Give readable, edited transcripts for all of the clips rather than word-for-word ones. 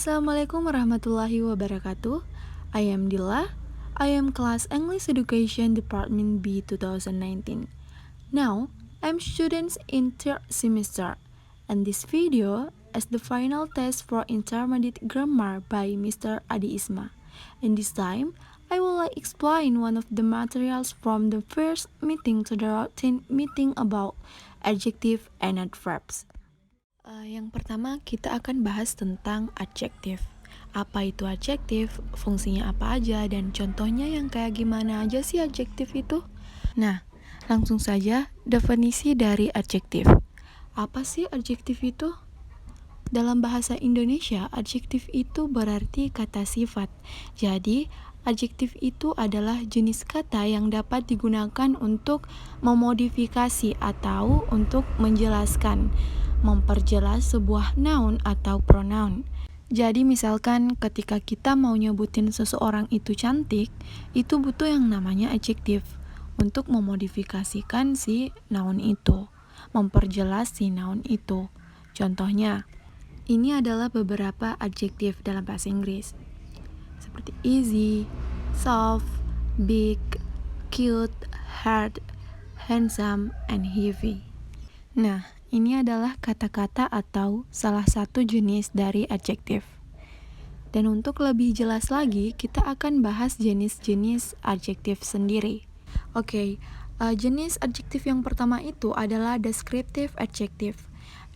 Assalamualaikum warahmatullahi wabarakatuh. I am Dila. I am class English Education Department B 2019. Now, I'm students in third semester, and this video is the final test for intermediate grammar by Mr. Adi Isma. And this time, I will explain one of the materials from the first meeting to the routine meeting about adjective and adverbs. Yang pertama kita akan bahas tentang adjektif. Apa itu adjektif, fungsinya apa aja, dan contohnya yang kayak gimana aja sih adjektif itu? Nah, langsung saja definisi dari adjektif. Apa sih adjektif itu? Dalam bahasa Indonesia, adjektif itu berarti kata sifat. Jadi, adjektif itu adalah jenis kata yang dapat digunakan untuk memodifikasi atau untuk menjelaskan, memperjelas sebuah noun atau pronoun. Jadi misalkan ketika kita mau nyebutin seseorang itu cantik, itu butuh yang namanya adjektif untuk memodifikasikan si noun itu, memperjelas si noun itu. Contohnya, ini adalah beberapa adjektif dalam bahasa Inggris, seperti easy, soft, big, cute, hard, handsome, and heavy. Nah, ini adalah kata-kata atau salah satu jenis dari adjektif. Dan untuk lebih jelas lagi, kita akan bahas jenis-jenis adjektif sendiri. Oke, jenis adjektif yang pertama itu adalah descriptive adjective.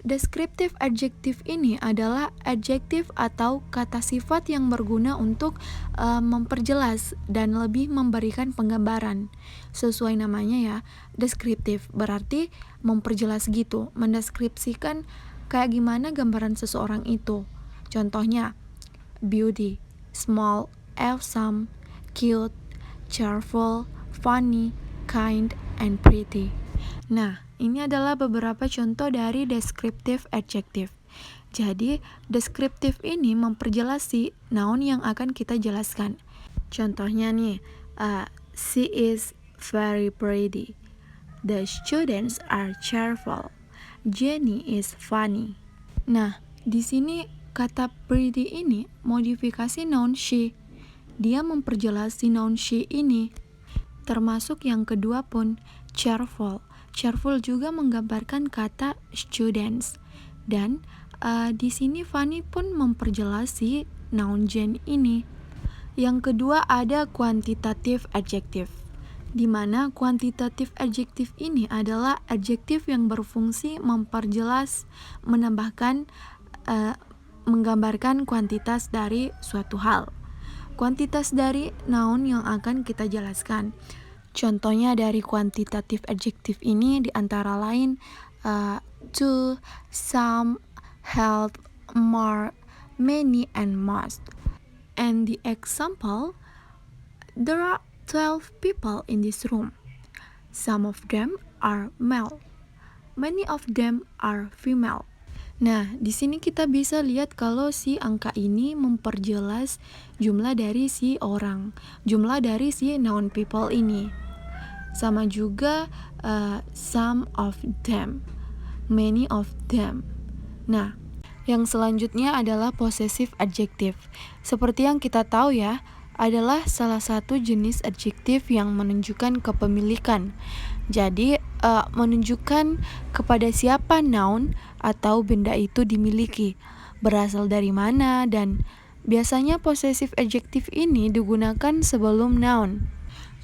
Descriptive adjective ini adalah adjektif atau kata sifat yang berguna untuk memperjelas dan lebih memberikan penggambaran. Sesuai namanya ya, deskriptif berarti memperjelas gitu, mendeskripsikan kayak gimana gambaran seseorang itu. Contohnya, beauty, small, awesome, cute, cheerful, funny, kind, and pretty. Nah, ini adalah beberapa contoh dari descriptive adjective. Jadi, deskriptif ini memperjelas si noun yang akan kita jelaskan. Contohnya nih, she is very pretty. The students are cheerful. Jenny is funny. Nah, di sini kata pretty ini modifikasi noun she. Dia memperjelas si noun she ini. Termasuk yang kedua pun, cheerful. Cheerful juga menggambarkan kata students. Dan di sini funny pun memperjelas si noun Jen ini. Yang kedua ada quantitative adjective, di mana quantitative adjective ini adalah adjektif yang berfungsi memperjelas, menambahkan, menggambarkan kuantitas dari suatu hal. Kuantitas dari noun yang akan kita jelaskan. Contohnya dari quantitative adjective ini diantara lain to, some, health, more, many, and most. And the example, there are 12 people in this room. Some of them are male. Many of them are female. Nah, di sini kita bisa lihat kalau si angka ini memperjelas jumlah dari si orang, jumlah dari si noun people ini. Sama juga some of them, many of them. Nah, yang selanjutnya adalah possessive adjective. Seperti yang kita tahu ya, adalah salah satu jenis adjektif yang menunjukkan kepemilikan. Jadi, menunjukkan kepada siapa noun atau benda itu dimiliki, berasal dari mana, dan biasanya possessive adjective ini digunakan sebelum noun.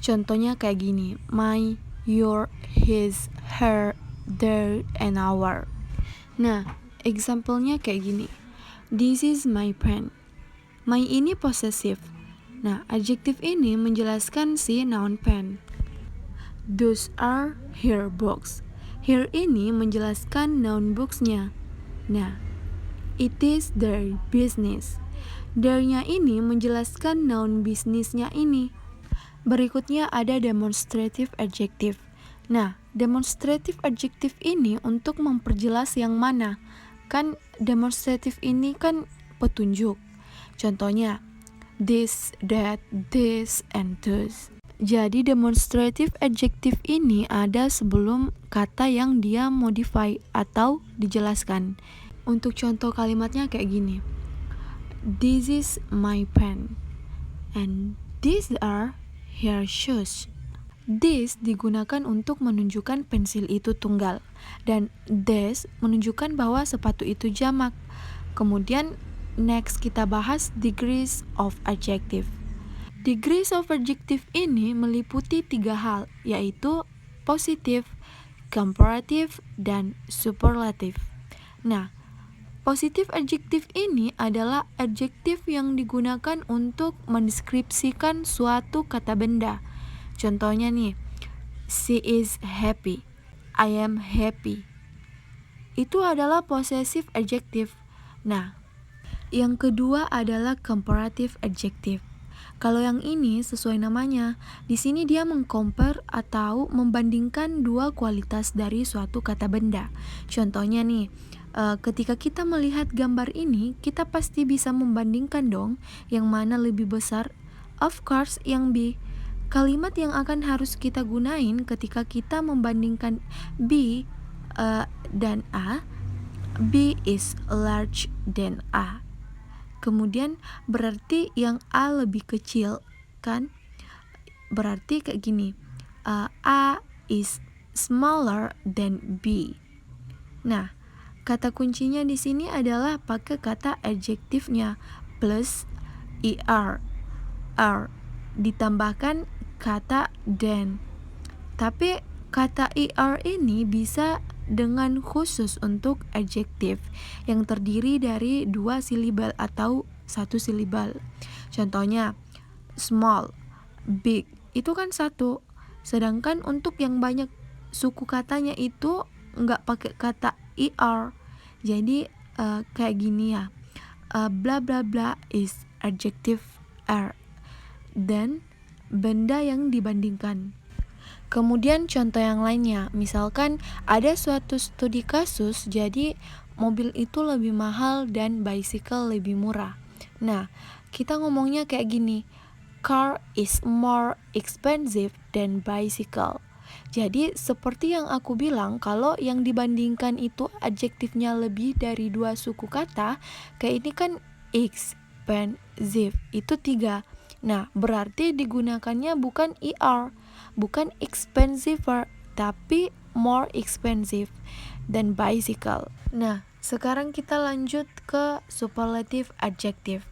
Contohnya kayak gini, my, your, his, her, their, and our. Nah, example-nya kayak gini, this is my pen. My ini possessive. Nah, adjektif ini menjelaskan si noun pen. Those are her books. Her ini menjelaskan noun books-nya. Nah, it is their business. Their-nya ini menjelaskan noun bisnisnya ini. Berikutnya ada demonstrative adjective. Nah, demonstrative adjective ini untuk memperjelas yang mana. Kan demonstrative ini kan petunjuk. Contohnya, this, that, this, and those. Jadi demonstrative adjective ini ada sebelum kata yang dia modify atau dijelaskan. Untuk contoh kalimatnya kayak gini. This is my pen. And these are her shoes. This digunakan untuk menunjukkan pensil itu tunggal, dan this menunjukkan bahwa sepatu itu jamak. Kemudian next kita bahas degrees of adjective. Degrees of adjective ini meliputi 3 hal, yaitu positif, comparative, dan superlative. Nah, positif adjektif ini adalah adjektif yang digunakan untuk mendeskripsikan suatu kata benda. Contohnya nih, she is happy, I am happy. Itu adalah possessive adjective. Nah, yang kedua adalah comparative adjective. Kalau yang ini sesuai namanya, di sini dia mengcompare atau membandingkan dua kualitas dari suatu kata benda. Contohnya nih, ketika kita melihat gambar ini, kita pasti bisa membandingkan dong yang mana lebih besar. Of course, yang B. Kalimat yang akan harus kita gunain ketika kita membandingkan B dan A, B is large than A. Kemudian berarti yang A lebih kecil, kan? Berarti kayak gini, A is smaller than B. Nah, kata kuncinya di sini adalah pakai kata adjektifnya plus er, ditambahkan kata than. Tapi kata er ini bisa dengan khusus untuk adjektif yang terdiri dari 2 silibal atau 1 silibal. Contohnya small, big, itu kan 1. Sedangkan untuk yang banyak suku katanya itu nggak pakai kata er. Jadi kayak gini ya, bla bla bla is adjective er, dan benda yang dibandingkan. Kemudian contoh yang lainnya, misalkan ada suatu studi kasus, jadi mobil itu lebih mahal dan bicycle lebih murah. Nah, kita ngomongnya kayak gini, car is more expensive than bicycle. Jadi seperti yang aku bilang, kalau yang dibandingkan itu adjektifnya lebih dari 2 suku kata, kayak ini kan expensive, itu 3. Nah, berarti digunakannya bukan er, bukan expensive, tapi more expensive than bicycle. Nah, sekarang kita lanjut ke superlative adjective.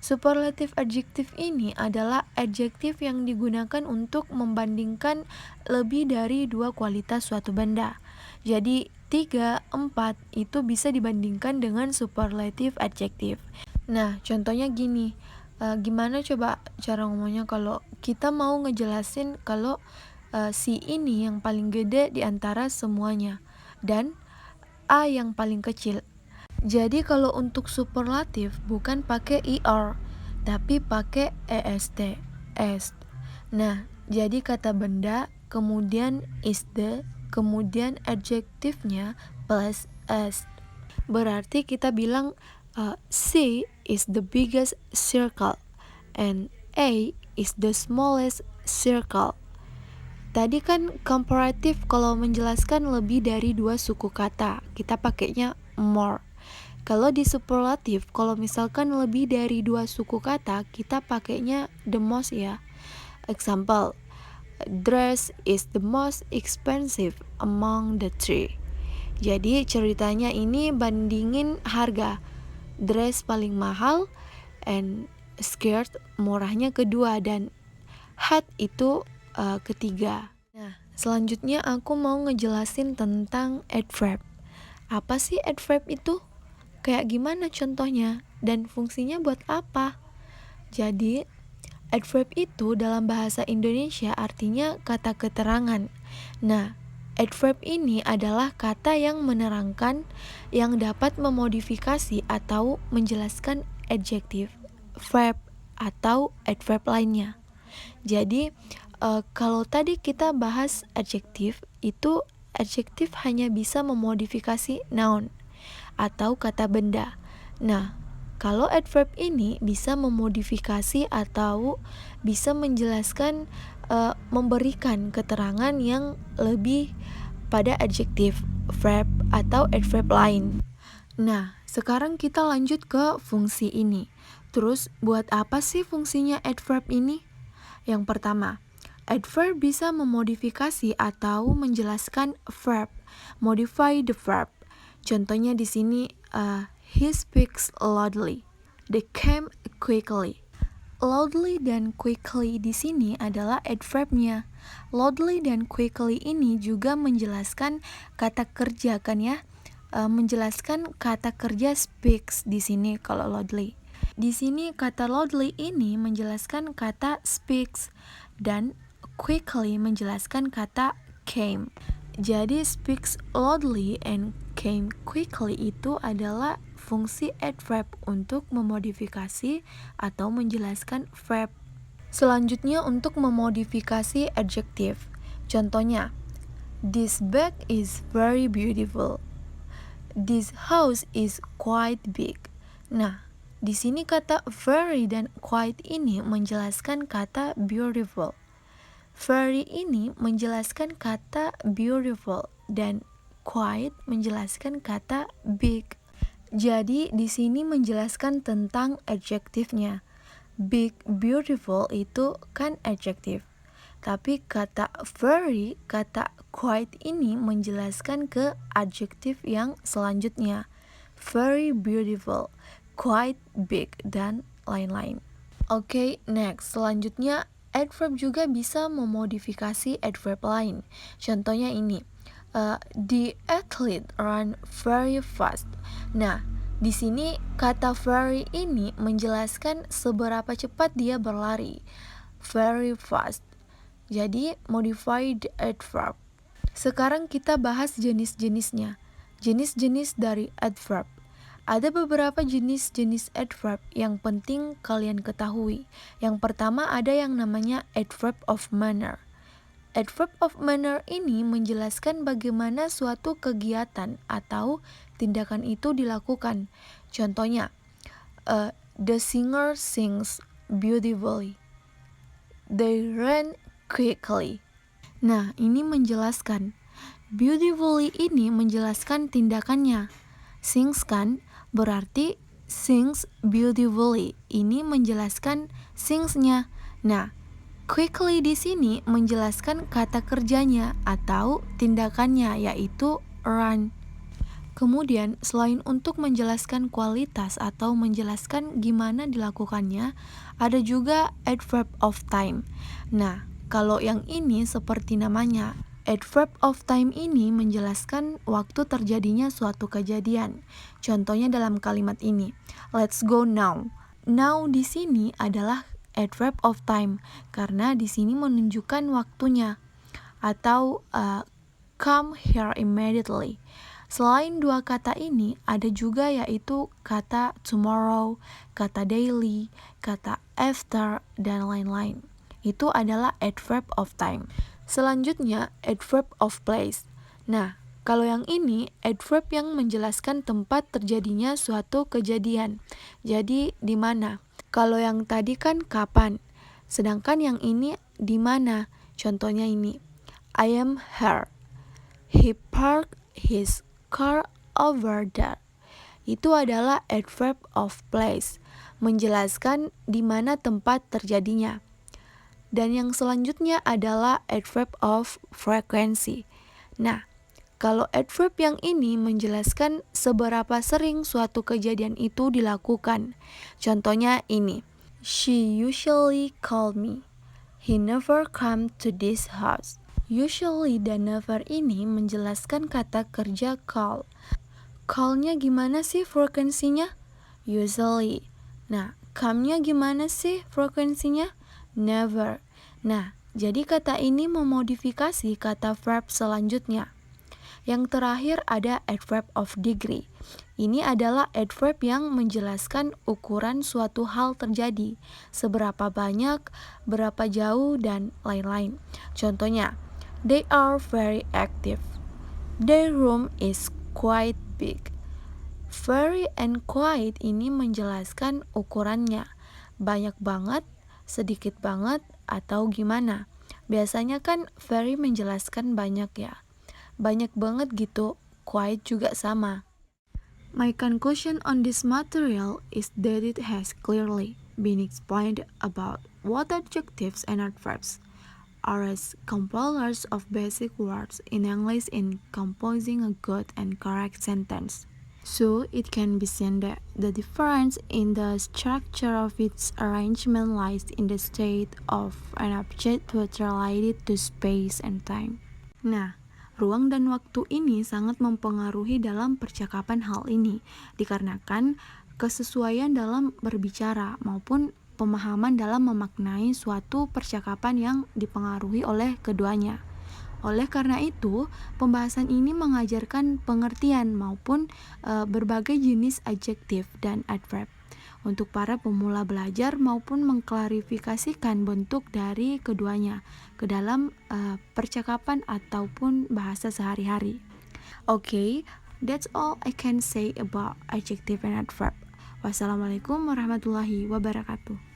Superlative adjective ini adalah adjektif yang digunakan untuk membandingkan lebih dari 2 kualitas suatu benda. Jadi 3, 4 itu bisa dibandingkan dengan superlative adjective. Nah, contohnya gini, gimana coba cara ngomongnya kalau kita mau ngejelasin kalau si ini yang paling gede di antara semuanya dan A yang paling kecil. Jadi kalau untuk superlatif bukan pakai er, tapi pakai est, est. Nah, jadi kata benda, kemudian is the, kemudian adjektifnya plus est. Berarti kita bilang C is the biggest circle and A is the smallest circle. Tadi kan comparative kalau menjelaskan lebih dari 2 suku kata, kita pakainya more. Kalau di superlative, kalau misalkan lebih dari 2 suku kata, kita pakainya the most ya. Example, dress is the most expensive among the 3. Jadi ceritanya ini bandingin harga. Dress paling mahal and skirt murahnya kedua dan hat itu ketiga. Nah, selanjutnya aku mau ngejelasin tentang adverb. Apa sih adverb itu? Kayak gimana contohnya? Dan fungsinya buat apa? Jadi, adverb itu dalam bahasa Indonesia artinya kata keterangan. Nah, adverb ini adalah kata yang menerangkan, yang dapat memodifikasi atau menjelaskan adjektif, verb, atau adverb lainnya. Jadi, kalau tadi kita bahas adjektif, itu adjektif hanya bisa memodifikasi noun atau kata benda. Nah, kalau adverb ini bisa memodifikasi atau bisa menjelaskan, memberikan keterangan yang lebih pada adjektif, verb, atau adverb lain. Nah, sekarang kita lanjut ke fungsi ini. Terus, buat apa sih fungsinya adverb ini? Yang pertama, adverb bisa memodifikasi atau menjelaskan verb, modify the verb. Contohnya di sini, he speaks loudly, they came quickly. Loudly dan quickly di sini adalah adverbnya. Loudly dan quickly ini juga menjelaskan kata kerja kan ya? Menjelaskan kata kerja speaks di sini kalau loudly. Di sini kata loudly ini menjelaskan kata speaks dan quickly menjelaskan kata came. Jadi speaks loudly and came quickly itu adalah fungsi adverb untuk memodifikasi atau menjelaskan verb. Selanjutnya untuk memodifikasi adjective. Contohnya, this bag is very beautiful. This house is quite big. Nah, di sini kata very dan quite ini menjelaskan kata beautiful. Very ini menjelaskan kata beautiful dan quite menjelaskan kata big. Jadi di sini menjelaskan tentang adjektifnya. Big, beautiful itu kan adjektif. Tapi kata very, kata quite ini menjelaskan ke adjektif yang selanjutnya. Very beautiful, quite big, dan lain-lain. Oke, next. Selanjutnya, adverb juga bisa memodifikasi adverb lain. Contohnya ini. The athlete run very fast. Nah, di sini kata very ini menjelaskan seberapa cepat dia berlari. Very fast. Jadi, modified adverb. Sekarang kita bahas jenis-jenisnya. Jenis-jenis dari adverb. Ada beberapa jenis-jenis adverb yang penting kalian ketahui. Yang pertama ada yang namanya adverb of manner. Adverb of manner ini menjelaskan bagaimana suatu kegiatan atau tindakan itu dilakukan. Contohnya, the singer sings beautifully. They ran quickly. Nah, ini menjelaskan. Beautifully ini menjelaskan tindakannya. Sings kan berarti sings beautifully. Ini menjelaskan singsnya. Nah, quickly di sini menjelaskan kata kerjanya atau tindakannya, yaitu run. Kemudian, selain untuk menjelaskan kualitas atau menjelaskan gimana dilakukannya, ada juga adverb of time. Nah, kalau yang ini seperti namanya, adverb of time ini menjelaskan waktu terjadinya suatu kejadian. Contohnya dalam kalimat ini, let's go now. Now di sini adalah adverb of time karena di sini menunjukkan waktunya, atau come here immediately. Selain dua kata ini ada juga yaitu kata tomorrow, kata daily, kata after, dan lain-lain. Itu adalah adverb of time. Selanjutnya adverb of place. Nah, kalau yang ini adverb yang menjelaskan tempat terjadinya suatu kejadian. Jadi di mana? Kalau yang tadi kan kapan, sedangkan yang ini di mana? Contohnya ini, I am here. He parked his car over there. Itu adalah adverb of place, menjelaskan di mana tempat terjadinya. Dan yang selanjutnya adalah adverb of frequency. Nah, kalau adverb yang ini menjelaskan seberapa sering suatu kejadian itu dilakukan. Contohnya ini, she usually call me. He never come to this house. Usually dan never ini menjelaskan kata kerja call. Call-nya gimana sih frekuensinya? Usually. Nah, come-nya gimana sih frekuensinya? Never. Nah, jadi kata ini memodifikasi kata verb selanjutnya. Yang terakhir ada adverb of degree. Ini adalah adverb yang menjelaskan ukuran suatu hal terjadi, seberapa banyak, berapa jauh, dan lain-lain. Contohnya, they are very active. Their room is quite big. Very and quite ini menjelaskan ukurannya. Banyak banget, sedikit banget, atau gimana. Biasanya kan very menjelaskan banyak ya. Banyak banget gitu, quite juga sama. My conclusion on this material is that it has clearly been explained about what adjectives and adverbs are as components of basic words in English in composing a good and correct sentence. So it can be seen that the difference in the structure of its arrangement lies in the state of an object which related to space and time. Nah, ruang dan waktu ini sangat mempengaruhi dalam percakapan hal ini, dikarenakan kesesuaian dalam berbicara maupun pemahaman dalam memaknai suatu percakapan yang dipengaruhi oleh keduanya. Oleh karena itu, pembahasan ini mengajarkan pengertian maupun berbagai jenis adjektif dan adverb untuk para pemula belajar maupun mengklarifikasikan bentuk dari keduanya ke dalam percakapan ataupun bahasa sehari-hari. Okay, that's all I can say about adjective and adverb. Wassalamualaikum warahmatullahi wabarakatuh.